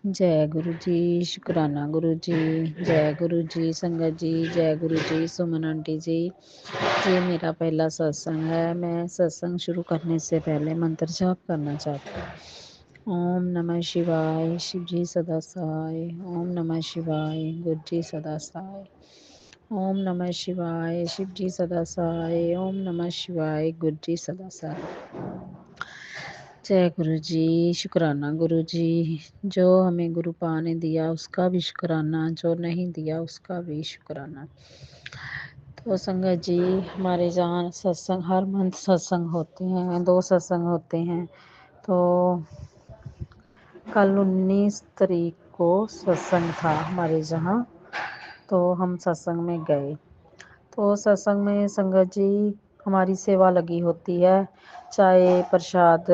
जय गुरु जी, शुक्राना गुरु जी, जय गुरु जी, संगत जी, जय गुरु जी, सुमन आंटी जी। ये मेरा पहला सत्संग है। मैं सत्संग शुरू करने से पहले मंत्र जाप करना चाहती हूँ। ओम नमः शिवाय, शिव जी सदा सहाय। ओम नमः शिवाय, गुरु जी सदा सहाय। ओम नमः शिवाय, शिव जी सदा सहाय। ओम नमः शिवाय, गुरु जी सदा सहाय। जय गुरु जी, शुक्राना गुरु जी। जो हमें गुरु पा ने दिया उसका भी शुक्राना, जो नहीं दिया उसका भी शुक्राना। तो संगत जी, हमारे जहाँ सत्संग हर मंथ सत्संग होते हैं, 2 सत्संग होते हैं। तो कल 19 तारीख को सत्संग था हमारे जहाँ, तो हम सत्संग में गए। तो सत्संग में संगत जी हमारी सेवा लगी होती है, चाहे प्रसाद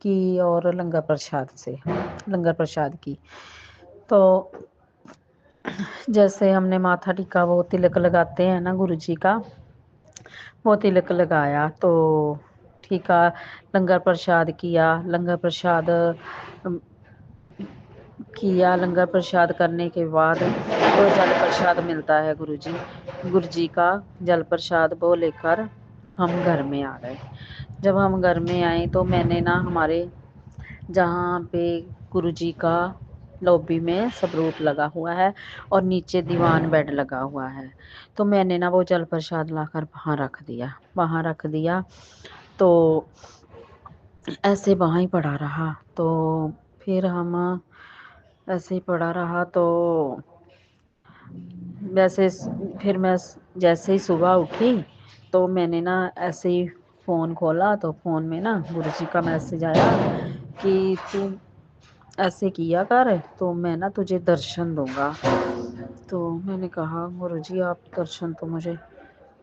की और लंगर प्रसाद की। तो जैसे हमने माथा टिका, वो तिलक लगाते हैं ना गुरु जी का, वो तिलक लगाया। तो ठीक है, लंगर प्रसाद किया। लंगर प्रसाद करने के बाद तो जल प्रसाद मिलता है गुरु जी का जल प्रसाद वो लेकर हम घर में आ गए। जब हम घर में आए तो मैंने ना हमारे जहाँ पे गुरु जी का लॉबी में स्वरूप लगा हुआ है और नीचे दीवान बेड लगा हुआ है, तो मैंने ना वो जल प्रसाद लाकर वहाँ रख दिया। तो ऐसे वहाँ ही पड़ा रहा। तो फिर हम ऐसे ही पड़ा रहा। तो वैसे फिर मैं जैसे ही सुबह उठी तो मैंने ना ऐसे ही फ़ोन खोला, तो फ़ोन में ना गुरु जी का मैसेज आया कि तू ऐसे किया कर तो मैं ना तुझे दर्शन दूंगा। तो मैंने कहा गुरु जी आप दर्शन तो मुझे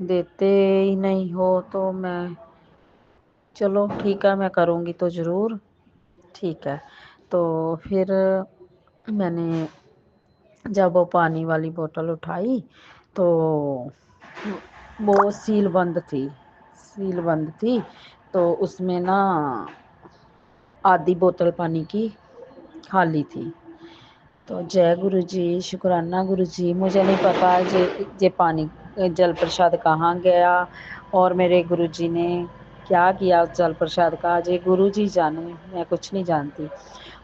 देते ही नहीं हो, तो मैं चलो ठीक है, मैं करूँगी तो ज़रूर, ठीक है। तो फिर मैंने जब वो पानी वाली बोतल उठाई तो वो सील बंद थी। तो उसमें ना आधी बोतल पानी की खाली थी। तो जय गुरु जी, शुक्राना गुरु जी। मुझे नहीं पता जे पानी जल प्रसाद कहाँ गया और मेरे गुरु जी ने क्या किया उस जल प्रसाद का, जे गुरु जी जाने, मैं कुछ नहीं जानती।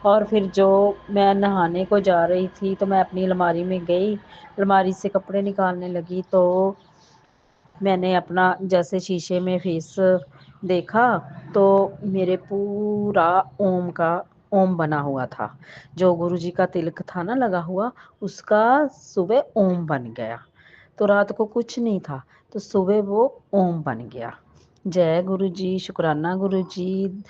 और फिर जो मैं नहाने को जा रही थी तो मैं अपनी अलमारी में गई, अलमारी से कपड़े निकालने लगी तो मैंने अपना जैसे शीशे में फेस देखा तो मेरे पूरा ओम बना हुआ था। जो गुरु जी का तिलक था ना लगा हुआ, उसका सुबह ओम बन गया। तो रात को कुछ नहीं था, तो सुबह वो ओम बन गया। जय गुरु जी, शुक्राना गुरु जी।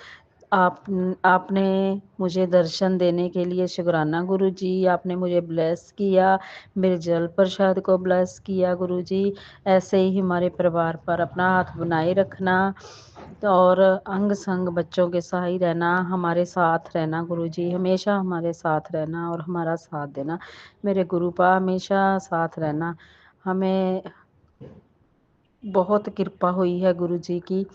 आप आपने मुझे दर्शन देने के लिए शुक्राना गुरु जी। आपने मुझे ब्लेस किया, मेरे जल प्रसाद को ब्लेस किया गुरु जी। ऐसे ही हमारे परिवार पर अपना हाथ बनाए रखना और अंग संग बच्चों के साथ ही रहना, हमारे साथ रहना गुरु जी, हमेशा हमारे साथ रहना और हमारा साथ देना। मेरे गुरु पा हमेशा साथ रहना। हमें बहुत कृपा हुई है गुरु जी की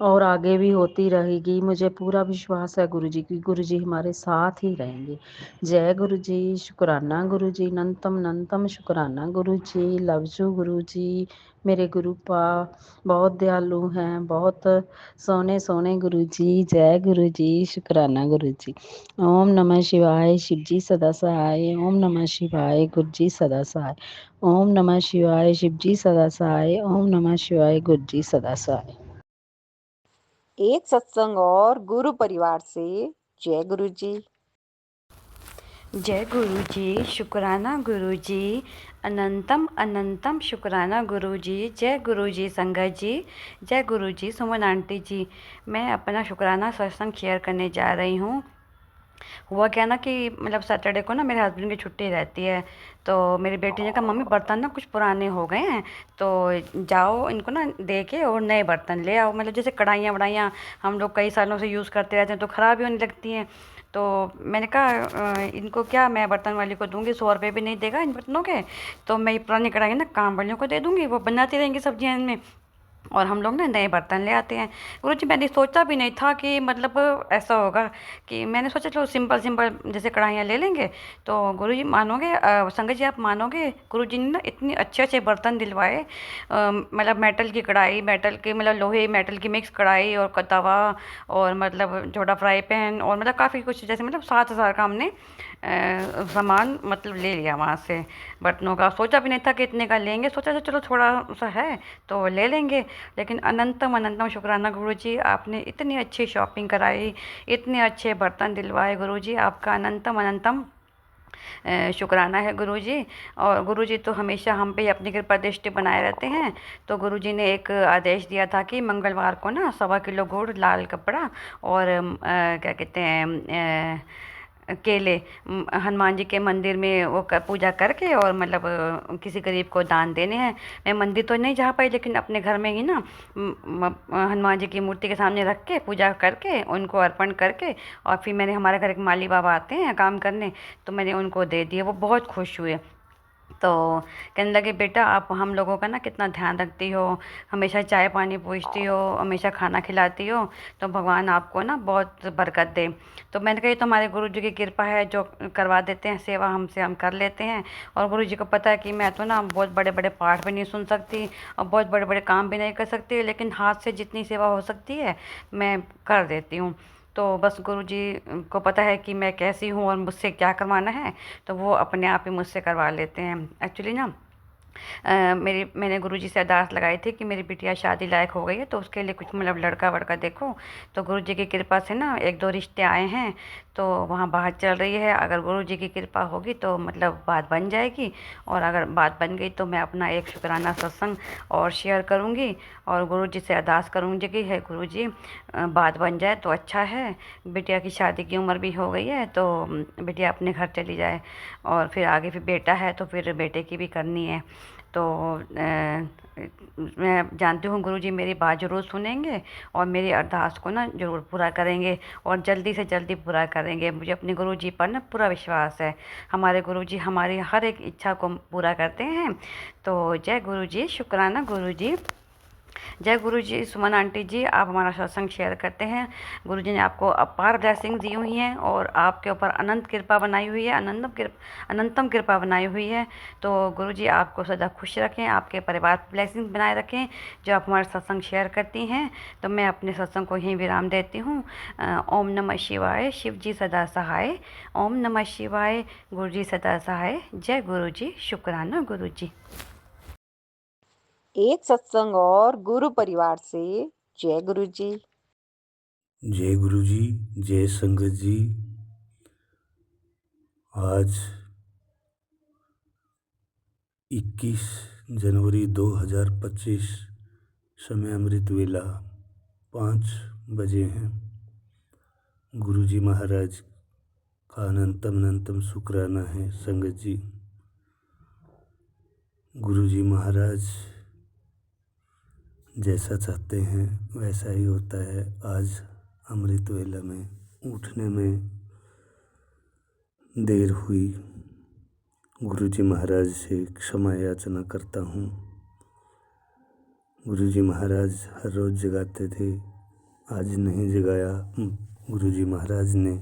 और आगे भी होती रहेगी। मुझे पूरा विश्वास है गुरु जी की, गुरु जी हमारे साथ ही रहेंगे। जय गुरु जी, शुक्राना गुरु जी, नंतम शुक्राना गुरु जी। लव यू गुरु जी। मेरे गुरु पा बहुत दयालु हैं, बहुत सोने सोने गुरु जी। जय गुरु जी, शुक्राना गुरु जी। ओम नमः शिवाय, शिव जी सदा सहाय। ओम नमः शिवाय, गुरु जी सदा सहाय। ओम नमः शिवाय, शिव जी सदा सहाय। ओम नमः शिवाय, गुरु जी सदा सहाय। एक सत्संग और गुरु परिवार से जय गुरु जी। जय गुरु जी, शुक्राना गुरु जी, अनंतम अनंतम शुक्राना गुरु जी। जय गुरु जी संगत जी, जय गुरु जी सुमन आंटी जी। मैं अपना शुक्राना सत्संग शेयर करने जा रही हूँ। हुआ क्या ना कि मतलब सैटरडे को ना मेरे हस्बैंड की छुट्टी रहती है, तो मेरी बेटी ने कहा मम्मी बर्तन ना कुछ पुराने हो गए हैं, तो जाओ इनको ना दे के और नए बर्तन ले आओ। मतलब जैसे कढ़ाइयाँ वढ़ाइयाँ हम लोग कई सालों से यूज़ करते रहते हैं तो ख़राब ही होने लगती हैं। तो मैंने कहा इनको क्या मैं बर्तन वाली को दूंगी, 100 रुपये भी नहीं देगा इन बर्तनों के, तो मैं ये पुरानी कढ़ाई ना काम वालियों को दे दूंगी, वो बनाती रहेंगी सब्जियाँ इनमें। और हम लोग ना नए बर्तन ले आते हैं। गुरुजी मैंने सोचा भी नहीं था कि मतलब ऐसा होगा, कि मैंने सोचा चलो सिंपल सिंपल जैसे कढ़ाइयाँ ले लेंगे। तो गुरुजी मानोगे, संगत जी आप मानोगे, गुरुजी ने ना इतने अच्छे अच्छे बर्तन दिलवाए। मतलब मेटल की कढ़ाई, मेटल की मतलब लोहे मेटल की मिक्स कढ़ाई और तवा, और मतलब छोटा फ्राई पैन, और मतलब काफ़ी कुछ, जैसे मतलब 7,000 का हमने सामान मतलब ले लिया वहाँ से बर्तनों का। सोचा भी नहीं था कि इतने का लेंगे, सोचा था चलो थोड़ा सा है तो ले लेंगे। लेकिन अनंतम अनंतम शुक्राना गुरुजी, आपने इतनी अच्छी शॉपिंग कराई, इतने अच्छे बर्तन दिलवाए गुरुजी, आपका अनंतम अनंतम शुक्राना है गुरुजी। और गुरुजी तो हमेशा हम पे अपनी कृपा दृष्टि बनाए रहते हैं। तो गुरुजी ने एक आदेश दिया था कि मंगलवार को ना 1.25 किलो गुड़, लाल कपड़ा और क्या कहते हैं केले, हनुमान जी के मंदिर में वो पूजा करके, और मतलब किसी गरीब को दान देने हैं। मैं मंदिर तो नहीं जा पाई, लेकिन अपने घर में ही ना हनुमान जी की मूर्ति के सामने रख के पूजा करके उनको अर्पण करके, और फिर मैंने, हमारे घर एक माली बाबा आते हैं काम करने, तो मैंने उनको दे दिए। वो बहुत खुश हुए। तो कहने लगे बेटा आप हम लोगों का ना कितना ध्यान रखती हो, हमेशा चाय पानी पूछती हो, हमेशा खाना खिलाती हो, तो भगवान आपको ना बहुत बरकत दे। तो मैंने कहा ये तो हमारे गुरु जी की कृपा है, जो करवा देते हैं सेवा हमसे, हम कर लेते हैं। और गुरु जी को पता है कि मैं तो ना बहुत बड़े बड़े पाठ भी नहीं सुन सकती और बहुत बड़े बड़े काम भी नहीं कर सकती, लेकिन हाथ से जितनी सेवा हो सकती है मैं कर देती हूँ। तो बस गुरुजी को पता है कि मैं कैसी हूँ और मुझसे क्या करवाना है, तो वो अपने आप ही मुझसे करवा लेते हैं। एक्चुअली ना मैंने गुरुजी से अरदास लगाई थी कि मेरी बिटिया शादी लायक हो गई है, तो उसके लिए कुछ मतलब लड़का वड़का देखो। तो गुरुजी की कृपा से ना 1-2 रिश्ते आए हैं, तो वहाँ बात चल रही है। अगर गुरुजी की कृपा होगी तो मतलब बात बन जाएगी, और अगर बात बन गई तो मैं अपना एक शुक्राना सत्संग और शेयर करूँगी, और गुरुजी से अरदास करूँगी कि है गुरुजी बात बन जाए तो अच्छा है। बिटिया की शादी की उम्र भी हो गई है, तो बिटिया अपने घर चली जाए, और फिर आगे फिर बेटा है तो फिर बेटे की भी करनी है। तो मैं जानती हूँ गुरुजी मेरी बात ज़रूर सुनेंगे और मेरी अरदास को ना ज़रूर पूरा करेंगे, और जल्दी से जल्दी पूरा करेंगे। मुझे अपने गुरुजी पर ना पूरा विश्वास है। हमारे गुरुजी हमारी हर एक इच्छा को पूरा करते हैं। तो जय गुरुजी, शुक्राना गुरुजी। जय गुरुजी। सुमन आंटी जी, आप हमारा सत्संग शेयर करते हैं। गुरुजी ने आपको अपार ब्लेसिंग दी हुई हैं, और आपके ऊपर अनंत कृपा बनाई हुई है, अनंतम कृपा बनाई हुई है। तो गुरुजी आपको सदा खुश रखें, आपके परिवार पर ब्लेसिंग बनाए रखें, जो आप हमारा सत्संग शेयर करती हैं। तो मैं अपने सत्संग को यहीं विराम देती हूँ। ओम नमः शिवाय, शिव जी सदा सहाय। ओम नमः शिवाय, गुरु जी सदा सहाय। जय गुरुजी, शुक्राना गुरुजी। एक सत्संग और गुरु परिवार से जय गुरु जी। जय गुरु जी, जय संगत जी। आज 21 जनवरी 2025 समय अमृत वेला 5 बजे हैं। गुरु जी महाराज का अनंतम अनंतम शुक्राना है संगत जी। गुरु जी महाराज जैसा चाहते हैं वैसा ही होता है। आज अमृत वेला में उठने में देर हुई, गुरु जी महाराज से क्षमा याचना करता हूँ। गुरु जी महाराज हर रोज़ जगाते थे, आज नहीं जगाया गुरु जी महाराज ने।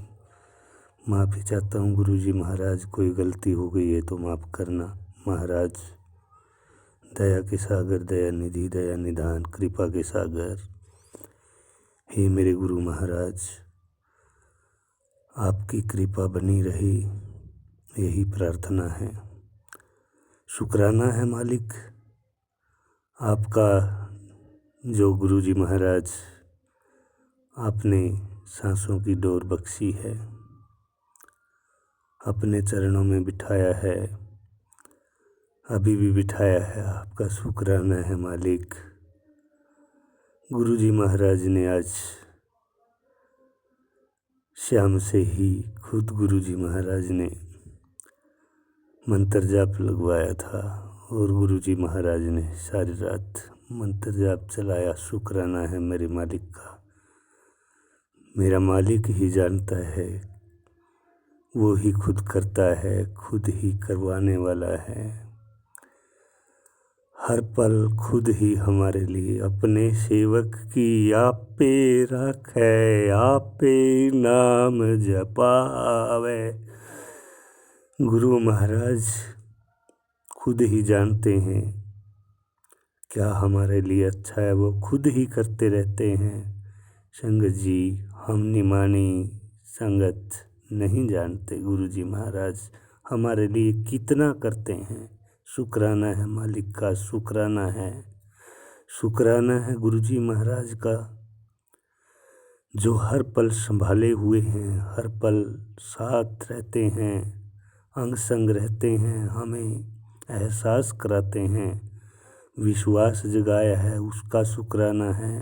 माफ़ी चाहता हूँ गुरु जी महाराज, कोई गलती हो गई है तो माफ़ करना महाराज। दया के सागर, दया निधि, दया निधान, कृपा के सागर, हे मेरे गुरु महाराज, आपकी कृपा बनी रही, यही प्रार्थना है। शुक्राना है मालिक आपका, जो गुरु जी महाराज आपने सांसों की डोर बख्शी है, अपने चरणों में बिठाया है, अभी भी बिठाया है। आपका शुक्राना है मालिक। गुरु जी महाराज ने आज शाम से ही खुद गुरु जी महाराज ने मंत्र जाप लगवाया था, और गुरु जी महाराज ने सारी रात मंत्र जाप चलाया। शुक्राना है मेरे मालिक का। मेरा मालिक ही जानता है, वो ही खुद करता है, खुद ही करवाने वाला है। हर पल खुद ही हमारे लिए अपने सेवक की आपे राखै, आपे नाम जपावे। गुरु महाराज खुद ही जानते हैं क्या हमारे लिए अच्छा है, वो खुद ही करते रहते हैं। संगत जी, हम निमानी संगत नहीं जानते गुरु जी महाराज हमारे लिए कितना करते हैं। शुक्राना है मालिक का, शुक्राना है, शुक्राना है गुरु जी महाराज का, जो हर पल संभाले हुए हैं, हर पल साथ रहते हैं, अंग संग रहते हैं, हमें एहसास कराते हैं, विश्वास जगाया है उसका शुक्राना है,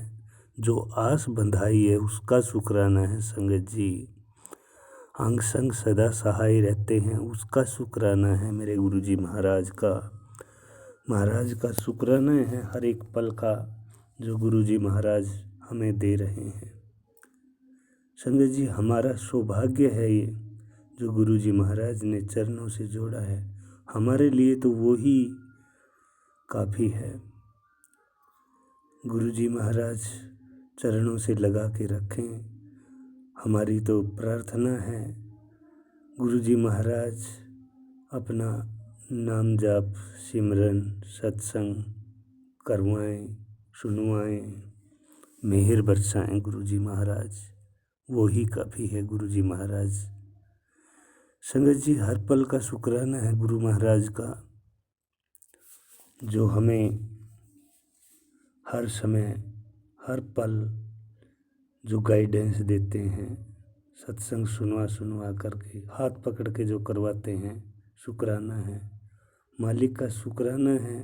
जो आस बंधाई है उसका शुक्राना है। संगत जी, अंग संग सदा सहाय रहते हैं उसका शुक्राना है मेरे गुरु जी महाराज का। महाराज का शुक्राना है हर एक पल का जो गुरु जी महाराज हमें दे रहे हैं। संगत जी, हमारा सौभाग्य है ये जो गुरु जी महाराज ने चरणों से जोड़ा है, हमारे लिए तो वो ही काफ़ी है। गुरु जी महाराज चरणों से लगा के रखें, हमारी तो प्रार्थना है। गुरु जी महाराज अपना नाम जाप सिमरन सत्संग करवाएं, सुनवाएं, मेहर बरसाएं गुरु जी महाराज, वो ही काफ़ी है गुरु जी महाराज। संगत जी, हर पल का शुक्राना है गुरु महाराज का, जो हमें हर समय हर पल जो गाइडेंस देते हैं, सत्संग सुनवा करके हाथ पकड़ के जो करवाते हैं, शुक्राना है मालिक का, शुक्राना है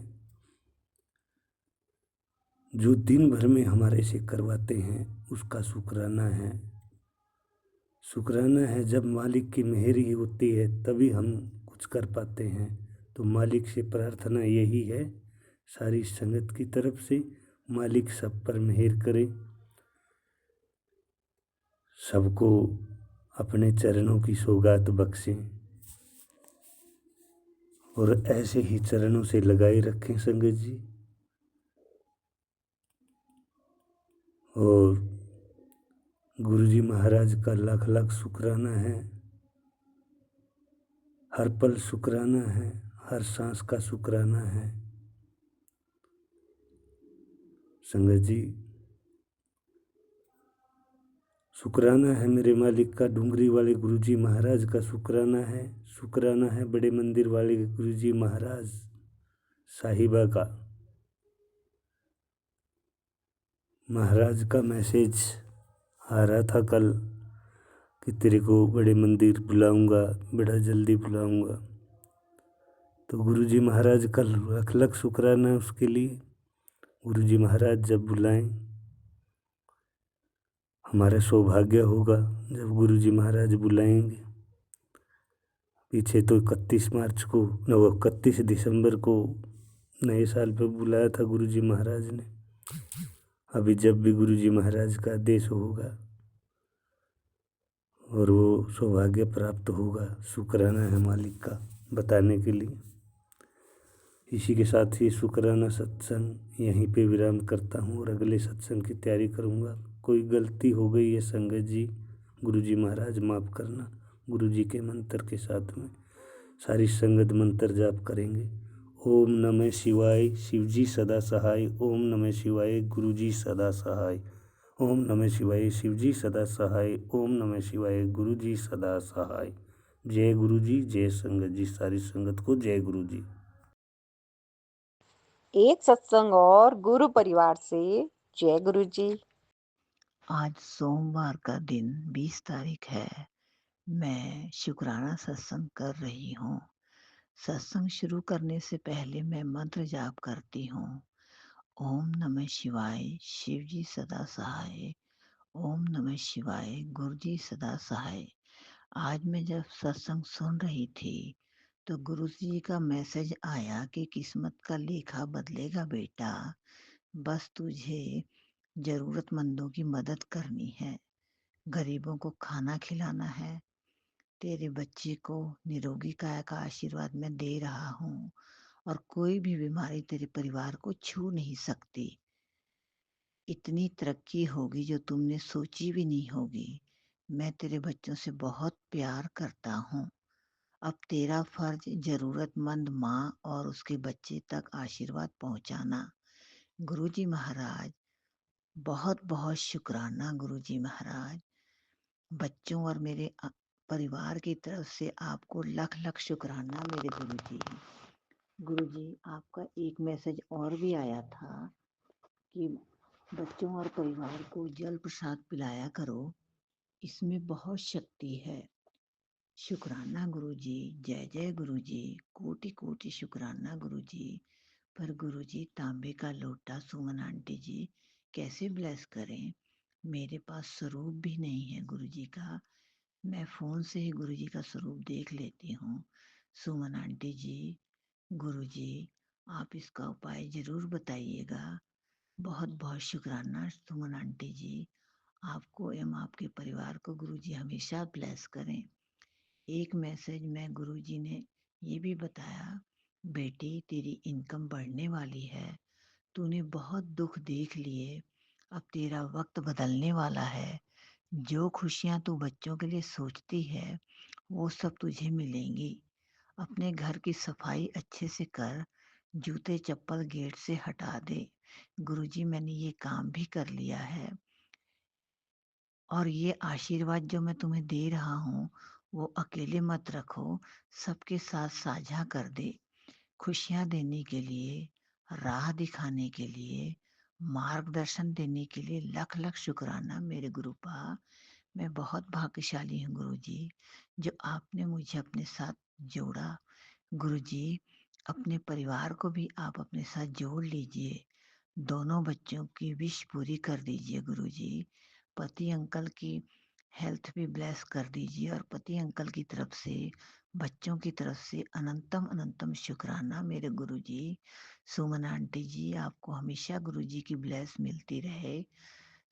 जो दिन भर में हमारे से करवाते हैं उसका शुक्राना है। शुक्राना है जब मालिक की मेहर ही होती है तभी हम कुछ कर पाते हैं। तो मालिक से प्रार्थना यही है सारी संगत की तरफ से, मालिक सब पर मेहर करे, सबको अपने चरणों की सौगात बख्शें और ऐसे ही चरणों से लगाए रखें संगत जी। और गुरु जी महाराज का लाख लाख शुक्राना है, हर पल शुक्राना है, हर सांस का शुक्राना है। संगत जी, शुक्राना है मेरे मालिक का, डूंगरी वाले गुरु जी महाराज का शुक्राना है, शुक्राना है बड़े मंदिर वाले गुरु जी महाराज साहिबा का। महाराज का मैसेज आ रहा था कल कि तेरे को बड़े मंदिर बुलाऊंगा, बड़ा जल्दी बुलाऊंगा। तो गुरु जी महाराज का लाख लाख शुक्राना है उसके लिए। गुरु जी महाराज जब बुलाएं, हमारा सौभाग्य होगा जब गुरु जी महाराज बुलाएंगे। पीछे तो 31 मार्च को 31 दिसंबर को नए साल पर बुलाया था गुरु जी महाराज ने। अभी जब भी गुरु जी महाराज का आदेश होगा और वो सौभाग्य प्राप्त होगा, शुक्राना है मालिक का बताने के लिए। इसी के साथ ही शुक्राना सत्संग यहीं पे विराम करता हूँ और अगले सत्संग की तैयारी करूँगा। कोई गलती हो गई है संगत जी, गुरु जी महाराज माफ़ करना। गुरु जी के मंत्र के साथ में सारी संगत मंत्र जाप करेंगे। ओम नमः शिवाय, शिवजी सदा सहाय। ओम नमः शिवाय, गुरु जी सदा सहाय। ओम नमः शिवाय, शिवजी सदा सहाय। ओम नमः शिवाय, गुरु जी सदा सहाय। जय गुरु जी, जय संगत जी, सारी संगत को जय गुरु जी। एक सत्संग और गुरु परिवार से जय गुरु जी। आज सोमवार का दिन 20 तारीख है। मैं शुक्राना सत्संग कर रही हूँ। सत्संग शुरू करने से पहले मैं मंत्र जाप करती हूँ। ओम नमः शिवाय, शिव जी सदा सहाय। ओम नमः शिवाय, गुरु जी सदा सहाय। आज मैं जब सत्संग सुन रही थी तो गुरु जी का मैसेज आया कि किस्मत का लेखा बदलेगा बेटा, बस तुझे जरूरतमंदों की मदद करनी है, गरीबों को खाना खिलाना है, तेरे बच्चे को निरोगी काया का आशीर्वाद मैं दे रहा हूँ और कोई भी बीमारी तेरे परिवार को छू नहीं सकती। इतनी तरक्की होगी जो तुमने सोची भी नहीं होगी। मैं तेरे बच्चों से बहुत प्यार करता हूँ। अब तेरा फर्ज जरूरतमंद माँ और उसके बच्चे तक आशीर्वाद पहुँचाना। गुरुजी महाराज, बहुत बहुत शुक्राना गुरुजी महाराज। बच्चों और मेरे परिवार की तरफ से आपको लख लख शुक्राना मेरे गुरुजी। गुरुजी, आपका एक मैसेज और भी आया था कि बच्चों और परिवार को जल प्रसाद पिलाया करो, इसमें बहुत शक्ति है। शुक्राना गुरुजी, जय जय गुरुजी, कोटि कोटि शुक्राना गुरुजी। पर गुरुजी, तांबे का लोटा सुमन आंटी जी कैसे ब्लेस करें? मेरे पास स्वरूप भी नहीं है गुरुजी का। मैं फोन से ही गुरुजी का स्वरूप देख लेती हूँ। सुमन आंटी जी, गुरुजी, आप इसका उपाय जरूर बताइएगा। बहुत बहुत शुक्राना सुमन आंटी जी। आपको एवं आपके परिवार को गुरुजी हमेशा ब्लेस करें। एक मैसेज में गुरुजी ने ये भी बताया, बेटी तेरी इनकम बढ़ने वाली है। तूने बहुत दुख देख लिए, अब तेरा वक्त बदलने वाला है। जो खुशियाँ तू बच्चों के लिए सोचती है वो सब तुझे मिलेंगी। अपने घर की सफाई अच्छे से कर, जूते चप्पल गेट से हटा दे। गुरुजी, मैंने ये काम भी कर लिया है और ये आशीर्वाद जो मैं तुम्हें दे रहा हूँ वो अकेले मत रखो, सबके साथ साझा कर दे। खुशियाँ देने के लिए, राह दिखाने के लिए, मार्गदर्शन देने के लिए लख लख शुक्राना मेरे गुरुपा। मैं बहुत भाग्यशाली हूँ गुरुजी, जो आपने मुझे अपने साथ जोड़ा। गुरुजी, अपने परिवार को भी आप अपने साथ जोड़ लीजिए। दोनों बच्चों की विश पूरी कर दीजिए गुरुजी। पति अंकल की हेल्थ भी ब्लेस कर दीजिए और पति अंकल की तरफ से, बच्चों की तरफ से अनंतम अनंतम शुक्राना मेरे गुरुजी। सुमन आंटी जी, आपको हमेशा गुरुजी की ब्लेस मिलती रहे।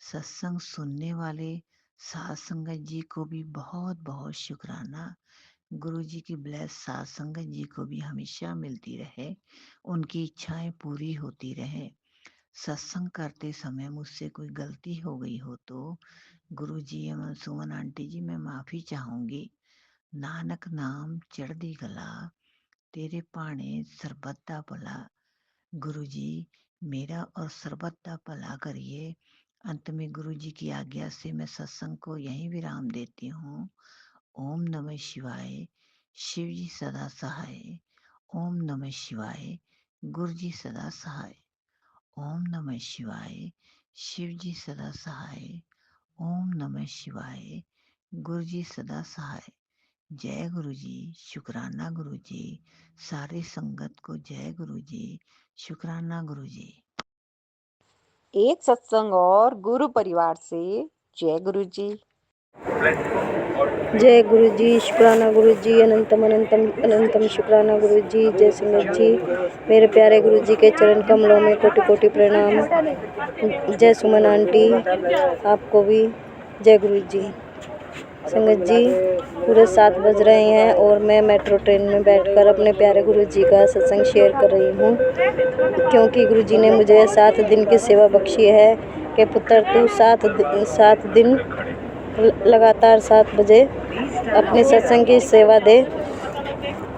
सत्संग सुनने वाले साथ संगत जी को भी बहुत बहुत शुक्राना। गुरुजी की ब्लेस साथ संगत जी को भी हमेशा मिलती रहे, उनकी इच्छाएं पूरी होती रहे। सत्संग करते समय मुझसे कोई गलती हो गई हो तो गुरुजी एवं सुमन आंटी जी मैं माफ़ी चाहूँगी। नानक नाम चढ़दी गला, तेरे पाने सरबत दा भला। गुरुजी, मेरा और सरबत दा भला करिए। अंत में गुरुजी की आज्ञा से मैं सत्संग को यहीं विराम देती हूँ। ओम नमः शिवाय। शिव जी सदा सहाय। ओम नमः शिवाय। गुरुजी सदा सहाय। ओम नमः शिवाय। शिव जी सदा सहाय। ओम नमः शिवाय। गुरुजी सदा सहाय। जय गुरुजी, शुक्राना गुरुजी। सारी संगत को जय गुरुजी, शुक्राना गुरुजी। एक सत्संग और गुरु परिवार से जय गुरुजी। जय गुरुजी, शुक्राना गुरुजी, अनंतम अनंतम अनंतम शुक्राना गुरुजी। जय संगत जी, मेरे प्यारे गुरुजी के चरण कमलों में कोटि कोटि प्रणाम। जय सुमन आंटी, आपको भी जय गुरुजी। संगत जी, पूरे 7 बज रहे हैं और मैं मेट्रो ट्रेन में बैठकर अपने प्यारे गुरुजी का सत्संग शेयर कर रही हूँ, क्योंकि गुरुजी ने मुझे 7 दिन की सेवा बख्शी है कि पुत्र तू 7 दिन लगातार 7 बजे अपने सत्संग की सेवा दे,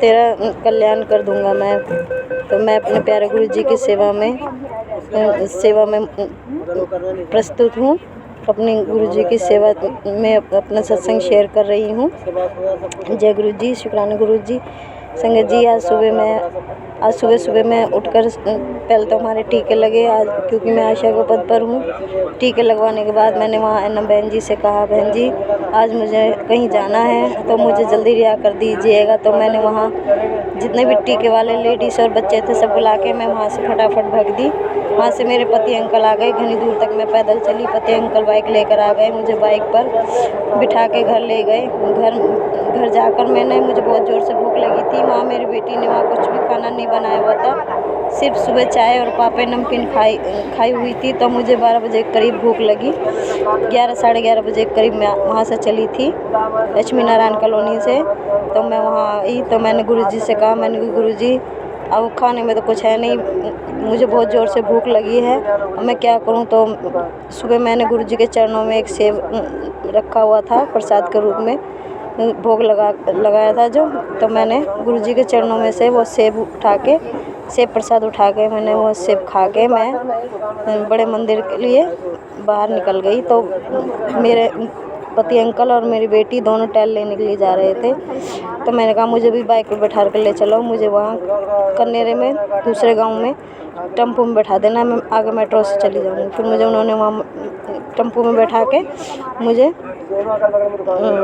तेरा कल्याण कर दूंगा मैं। तो मैं अपने प्यारे गुरुजी की सेवा में प्रस्तुत हूँ। अपने गुरुजी की सेवा में अपना सत्संग शेयर कर रही हूँ। जय गुरुजी, शुक्राना गुरुजी। संगत जी, आज सुबह मैं उठकर पहले तो हमारे टीके लगे आज, क्योंकि मैं आशा के पद पर हूँ। टीके लगवाने के बाद मैंने वहाँ एनम बहन जी से कहा, बहन जी आज मुझे कहीं जाना है तो मुझे जल्दी रिहा कर दीजिएगा। तो मैंने वहाँ जितने भी टीके वाले लेडीज़ और बच्चे थे सब बुला के मैं वहाँ से फटाफट भाग दी। वहाँ से मेरे पति अंकल आ गए, घनी दूर तक मैं पैदल चली, पति अंकल बाइक लेकर आ गए, मुझे बाइक पर बिठा के घर ले गए। घर जाकर मुझे बहुत ज़ोर से भूख लगी थी। वहाँ मेरी बेटी ने वहाँ कुछ भी खाना नहीं बनाया हुआ था, सिर्फ सुबह चाय और पापे नमकीन खाई हुई थी। तो मुझे 12 बजे के करीब भूख लगी। 11 साढ़े 11 बजे के करीब मैं वहाँ से चली थी, लक्ष्मी नारायण कॉलोनी से। तो मैं वहाँ आई तो मैंने गुरुजी से कहा, मैंने गुरुजी अब खाने में तो कुछ है नहीं, मुझे बहुत ज़ोर से भूख लगी है, अब मैं क्या करूं। तो सुबह मैंने गुरुजी के चरणों में एक सेब रखा हुआ था प्रसाद के रूप में, भोग लगाया था जो, तो मैंने गुरुजी के चरणों में से वो सेब प्रसाद उठा के मैंने वो सेब खा के मैं बड़े मंदिर के लिए बाहर निकल गई। तो मेरे पति अंकल और मेरी बेटी दोनों टहल लेने के लिए जा रहे थे, तो मैंने कहा मुझे भी बाइक पर बैठा कर ले चलो, मुझे वहाँ कनेरे में दूसरे गांव में टेम्पो में बैठा देना, मैं आगे मेट्रो से चली जाऊँगी। फिर मुझे उन्होंने वहाँ टेम्पो में बैठा के मुझे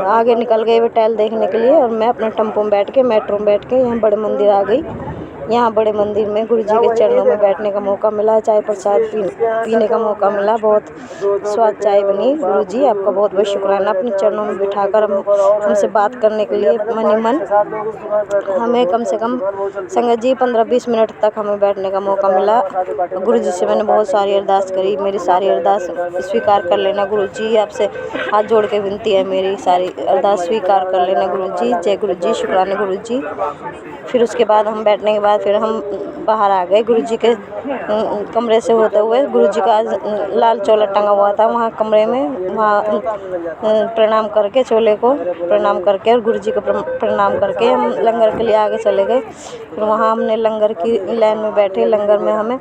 आगे निकल गए वे टहल देखने के लिए, और मैं अपने टेम्पो में बैठ के मेट्रो में बैठ के यहाँ बड़े मंदिर आ गई। यहाँ बड़े मंदिर में गुरुजी के चरणों में बैठने का मौका मिला, चाय प्रसाद पीने का मौका मिला, बहुत स्वाद चाय बनी। गुरुजी आपका बहुत बहुत शुक्राना अपने चरणों में बिठाकर हमसे बात करने के लिए मन ही मन। हमें कम से कम संगत जी 15-20 मिनट तक हमें बैठने का मौका मिला। गुरुजी से मैंने बहुत सारी अरदास करी, मेरी सारी अरदास स्वीकार कर लेना गुरुजी, आपसे हाथ जोड़ के विनती है, मेरी सारी अरदास स्वीकार कर लेना गुरुजी। जय गुरुजी, शुक्राना गुरुजी। फिर उसके बाद हम बैठने के बाद फिर हम बाहर आ गए गुरुजी के कमरे से होते हुए। गुरुजी का लाल चोला टंगा हुआ था वहाँ कमरे में, वहाँ प्रणाम करके चोले को प्रणाम करके और गुरुजी को प्रणाम करके हम लंगर के लिए आगे चले गए। फिर वहाँ हमने लंगर की लाइन में बैठे। लंगर में हमें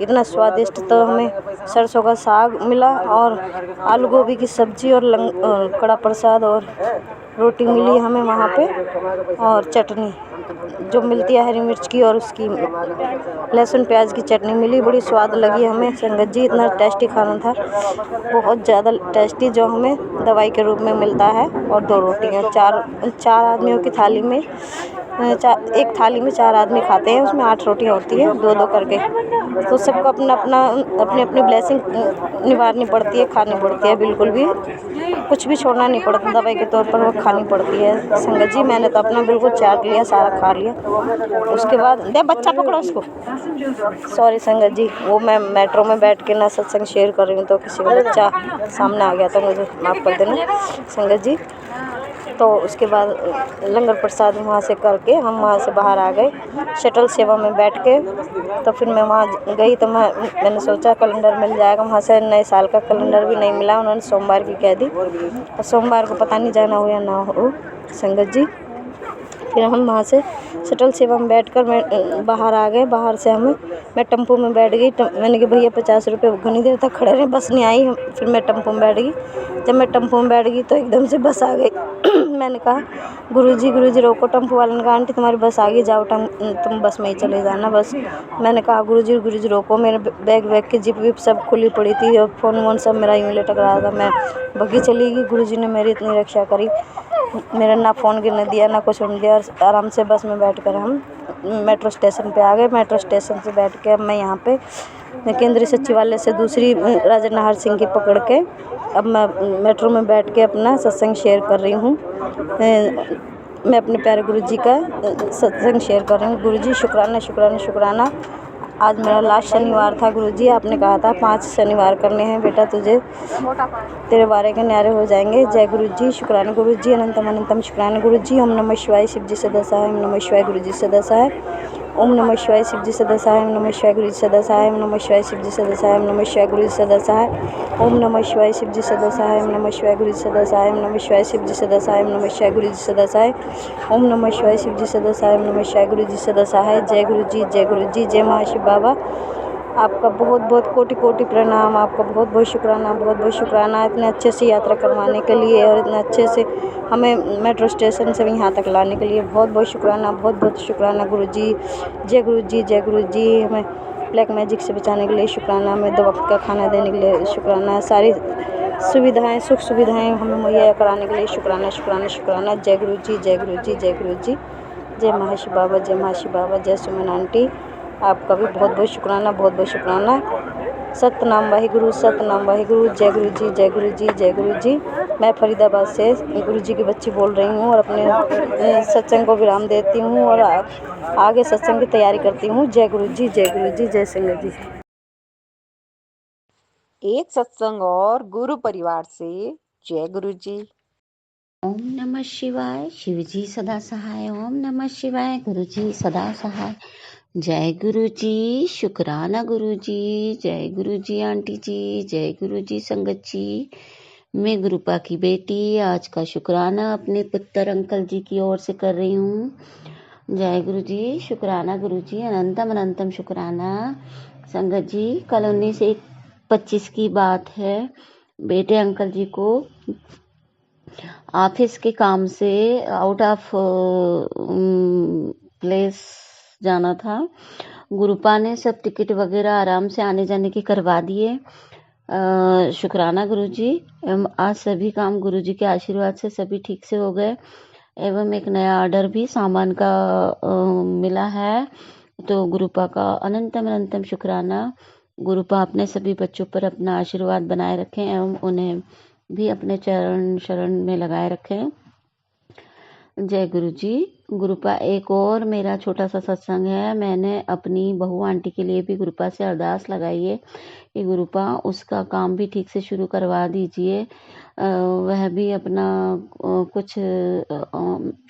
इतना स्वादिष्ट तो हमें सरसों का साग मिला और आलू गोभी की सब्जी और कड़ा प्रसाद और रोटी मिली हमें वहाँ पे, और चटनी जो मिलती है हरी मिर्च की और उसकी लहसुन प्याज की चटनी मिली, बड़ी स्वाद लगी हमें संगत जी। इतना टेस्टी खाना था, बहुत ज़्यादा टेस्टी, जो हमें दवाई के रूप में मिलता है। और 2 रोटियाँ, चार आदमियों की थाली में एक थाली में 4 आदमी खाते हैं, उसमें 8 रोटियाँ होती हैं, 2-2 करके। तो सबको अपनी ब्लेसिंग निभानी पड़ती है, खानी पड़ती है, बिल्कुल भी कुछ भी छोड़ना नहीं पड़ता, दवाई के तौर पर वो खानी पड़ती है संगत जी। मैंने तो अपना बिल्कुल चाट लिया, सारा खा लिया। उसके बाद दे बच्चा पकड़ो उसको, सॉरी संगत जी, वो मैं मेट्रो में बैठ के ना सत्संग शेयर कर रही हूँ, तो किसी का बच्चा सामने आ गया, तो मुझे माफ़ कर देना संगत जी। तो उसके बाद लंगर प्रसाद वहाँ से करके हम वहाँ से बाहर आ गए शटल सेवा में बैठ के। तो फिर मैं वहाँ गई, तो मैंने सोचा कैलेंडर मिल जाएगा, वहाँ से नए साल का कैलेंडर भी नहीं मिला, उन्होंने सोमवार की कह दी, और सोमवार को पता नहीं जाना हो या ना हो संगत जी। फिर हम वहाँ से शटल सेवा में बैठकर मैं बाहर आ गए। बाहर से मैं टेम्पो में बैठ गई। मैंने कहा भैया 50 रुपये, घनी देर तक खड़े रहे, बस नहीं आई। फिर मैं टेम्पो में बैठ गई। जब मैं टेम्पो में बैठ गई तो एकदम से बस आ गई। मैंने कहा गुरुजी रोको। टेम्पो वाले ने कहा आंटी तुम्हारी बस आ गई, जाओ तुम बस में ही चले जाना बस। मैंने कहा गुरुजी रोको, मेरे बैग की जिप विप सब खुली पड़ी थी और फ़ोन वोन सब मेरा यूँ लटक रहा था। मैं भगी चली गई। गुरुजी ने मेरी इतनी रक्षा करी, मेरा ना फ़ोन गिरने दिया ना कुछ होने दिया, और आराम से बस में बैठकर हम मेट्रो स्टेशन पे आ गए। मेट्रो स्टेशन से बैठ के अब मैं यहाँ पे केंद्रीय सचिवालय से दूसरी राजा नाहर सिंह की पकड़ के अब मैं मेट्रो में बैठ के अपना सत्संग शेयर कर रही हूँ। मैं अपने प्यारे गुरुजी का सत्संग शेयर कर रही हूँ। गुरुजी शुक्राना शुक्राना शुक्राना। आज मेरा लास्ट शनिवार था गुरुजी, आपने कहा था 5 शनिवार करने हैं बेटा तुझे, तेरे बारे के न्यारे हो जाएंगे। जय गुरुजी, शुक्राना गुरुजी, अनंतम अनंतम शुक्राना गुरुजी। ओम नमः शिवाय, शिव जी सदा सहाय। ओम नमः शिवाय, गुरुजी सदा सहाय। ओम नमः शिवाय, शिव जी सदा सहाय। ओम नमः शिवाय, गुरुजी सदा सहाय। ओम नमः शिवाय, शिव जी सदा सहाय। ओम नमः शिवाय, गुरुजी सदा सहाय। ओम नमः शिवाय, शिव जी सदा सहाय। ओम नमः शिवाय, गुरुजी सदा सहाय। ओम नमः शिवाय, शिव जी सदा सहाय। ओम नमः शिवाय, गुरुजी सदा सहाय। ओम नमः शिवाय, शिव जी सदा सहाय। ओम नमः शिवाय, गुरुजी सदा सहाय। जय गुरुजी, जय गुरुजी, जय महाशिव बाबा। आपका बहुत बहुत कोटि कोटि प्रणाम, आपका बहुत बहुत शुक्राना, बहुत बहुत शुक्राना इतने अच्छे से यात्रा करवाने के लिए और इतने अच्छे से हमें मेट्रो स्टेशन से यहाँ तक लाने के लिए बहुत बहुत शुक्राना, बहुत बहुत शुक्राना गुरुजी। जय गुरुजी, जय गुरुजी। हमें ब्लैक मैजिक से बचाने के लिए शुक्राना, हमें 2 वक्त का खाना देने के लिए शुक्राना, सारी सुविधाएं सुख सुविधाएं हमें मुहैया कराने के लिए शुक्राना शुक्राना शुक्राना। जय गुरुजी, जय गुरुजी, जय गुरुजी, जय महाशिव बाबा, जय महाशिव बाबा, जय सुमन आंटी। आपका भी बहुत बहुत शुक्राना, बहुत बहुत शुक्राना। सतनाम वाहिगुरु, सतनाम वाहिगुरु। जय गुरु जी, जय गुरु जी, जय गुरु जी। मैं फरीदाबाद से गुरु जी की बच्ची बोल रही हूँ और अपने सत्संग को विराम देती हूँ और आगे सत्संग की तैयारी करती हूँ। जय गुरु जी, जय गुरु जी, जय सिंह जी। एक सत्संग और गुरु परिवार से जय गुरु जी। ओम नमः शिवाय, शिव जी सदा सहाय। ओम नमः शिवाय, गुरु जी सदा सहाय। जय गुरु जी, शुक्राना गुरु जी, जय गुरु जी आंटी जी, जय गुरु जी संगत जी। मैं गुरुपा की बेटी आज का शुक्राना अपने पुत्र अंकल जी की ओर से कर रही हूँ। जय गुरु जी, शुक्राना गुरु जी, अनंतम अनंतम शुक्राना। संगत जी, कल 19/1/25 की बात है। बेटे अंकल जी को ऑफिस के काम से आउट ऑफ प्लेस जाना था। गुरुपा ने सब टिकट वगैरह आराम से आने जाने की करवा दिए। शुक्राना गुरुजी। आज सभी काम गुरुजी के आशीर्वाद से सभी ठीक से हो गए एवं एक नया ऑर्डर भी सामान का मिला है। तो गुरुपा का अनंतम अनंतम शुक्राना। गुरुपा अपने सभी बच्चों पर अपना आशीर्वाद बनाए रखें एवं उन्हें भी अपने चरण शरण में लगाए रखें। जय गुरु जी। गुरुपा एक और मेरा छोटा सा सत्संग है। मैंने अपनी बहू आंटी के लिए भी गुरुपा से अरदास लगाई है कि गुरुपा उसका काम भी ठीक से शुरू करवा दीजिए। वह भी अपना कुछ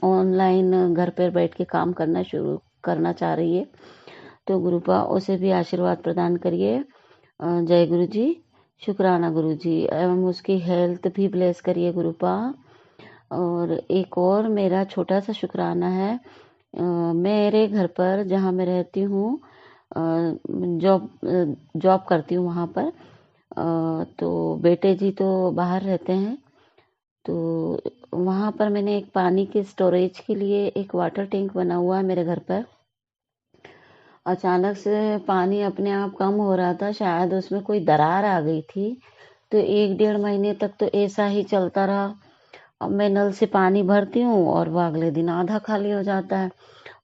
ऑनलाइन घर पर बैठ के काम करना शुरू करना चाह रही है। तो गुरुपा उसे भी आशीर्वाद प्रदान करिए। जय गुरु जी। शुक्राना गुरु जी एवं उसकी हेल्थ भी ब्लेस करिए गुरुपा। और एक और मेरा छोटा सा शुक्राना है। मेरे घर पर जहाँ मैं रहती हूँ, जॉब करती हूँ वहाँ पर। तो बेटे जी तो बाहर रहते हैं। तो वहाँ पर मैंने एक पानी के स्टोरेज के लिए एक वाटर टैंक बना हुआ है मेरे घर पर। अचानक से पानी अपने आप कम हो रहा था, शायद उसमें कोई दरार आ गई थी। तो 1-1.5 महीने तक तो ऐसा ही चलता रहा। अब मैं नल से पानी भरती हूँ और वो अगले दिन आधा खाली हो जाता है।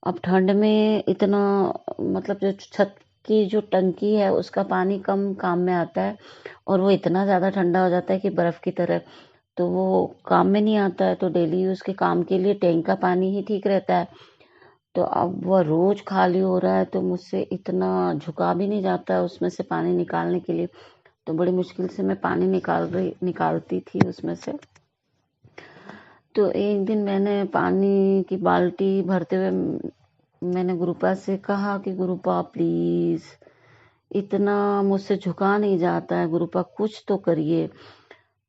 अब ठंड में इतना मतलब जो छत की जो टंकी है उसका पानी कम काम में आता है और वो इतना ज़्यादा ठंडा हो जाता है कि बर्फ़ की तरह। तो वो काम में नहीं आता है। तो डेली यूज़ के काम के लिए टैंक का पानी ही ठीक रहता है। तो अब वह रोज़ खाली हो रहा है तो मुझसे इतना झुका भी नहीं जाता है उसमें से पानी निकालने के लिए। तो बड़ी मुश्किल से मैं पानी निकालती थी उसमें से। तो एक दिन मैंने पानी की बाल्टी भरते हुए मैंने गुरुपा से कहा कि गुरुपा प्लीज़, इतना मुझसे झुका नहीं जाता है, गुरुपा कुछ तो करिए।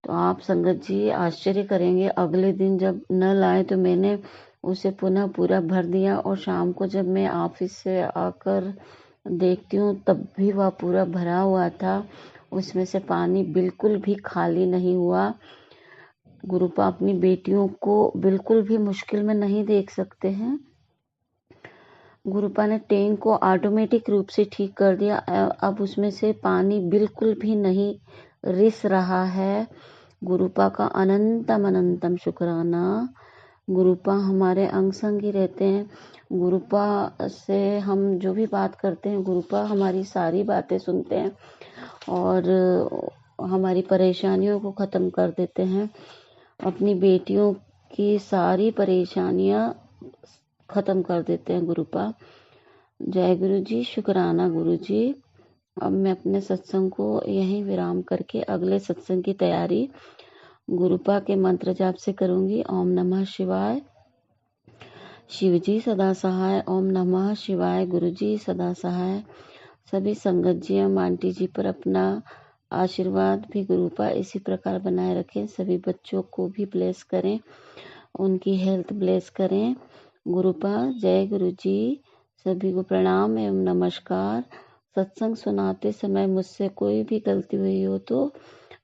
तो आप संगत जी आश्चर्य करेंगे, अगले दिन जब नल आए तो मैंने उसे पुनः पूरा भर दिया और शाम को जब मैं ऑफिस से आकर देखती हूँ तब भी वह पूरा भरा हुआ था। उसमें से पानी बिल्कुल भी खाली नहीं हुआ। गुरुपा अपनी बेटियों को बिल्कुल भी मुश्किल में नहीं देख सकते हैं। गुरुपा ने टैंक को ऑटोमेटिक रूप से ठीक कर दिया। अब उसमें से पानी बिल्कुल भी नहीं रिस रहा है। गुरुपा का अनंतम अनंतम शुक्राना। गुरुपा हमारे अंग संग ही रहते हैं। गुरुपा से हम जो भी बात करते हैं, गुरुपा हमारी सारी बातें सुनते हैं और हमारी परेशानियों को ख़त्म कर देते हैं। अपनी बेटियों की सारी परेशानियां ख़त्म कर देते हैं गुरुपा। जय गुरु जी। शुक्राना गुरु जी। अब मैं अपने सत्संग को यहीं विराम करके अगले सत्संग की तैयारी गुरुपा के मंत्र जाप से करूंगी। ओम नमः शिवाय। शिव जी सदा सहाय। ओम नमः शिवाय। गुरु जी सदा सहाय। सभी संगत जी एवं आंटी जी पर अपना आशीर्वाद भी गुरुपा इसी प्रकार बनाए रखें। सभी बच्चों को भी ब्लेस करें, उनकी हेल्थ ब्लेस करें। गुरुपा जय गुरु जी। सभी को प्रणाम एवं नमस्कार। सत्संग सुनाते समय मुझसे कोई भी गलती हुई हो तो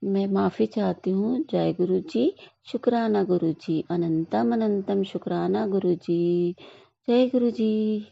मैं माफ़ी चाहती हूँ। जय गुरु जी। शुक्राना गुरु जी। अनंतम अनंतम शुक्राना गुरु जी। जय गुरु जी।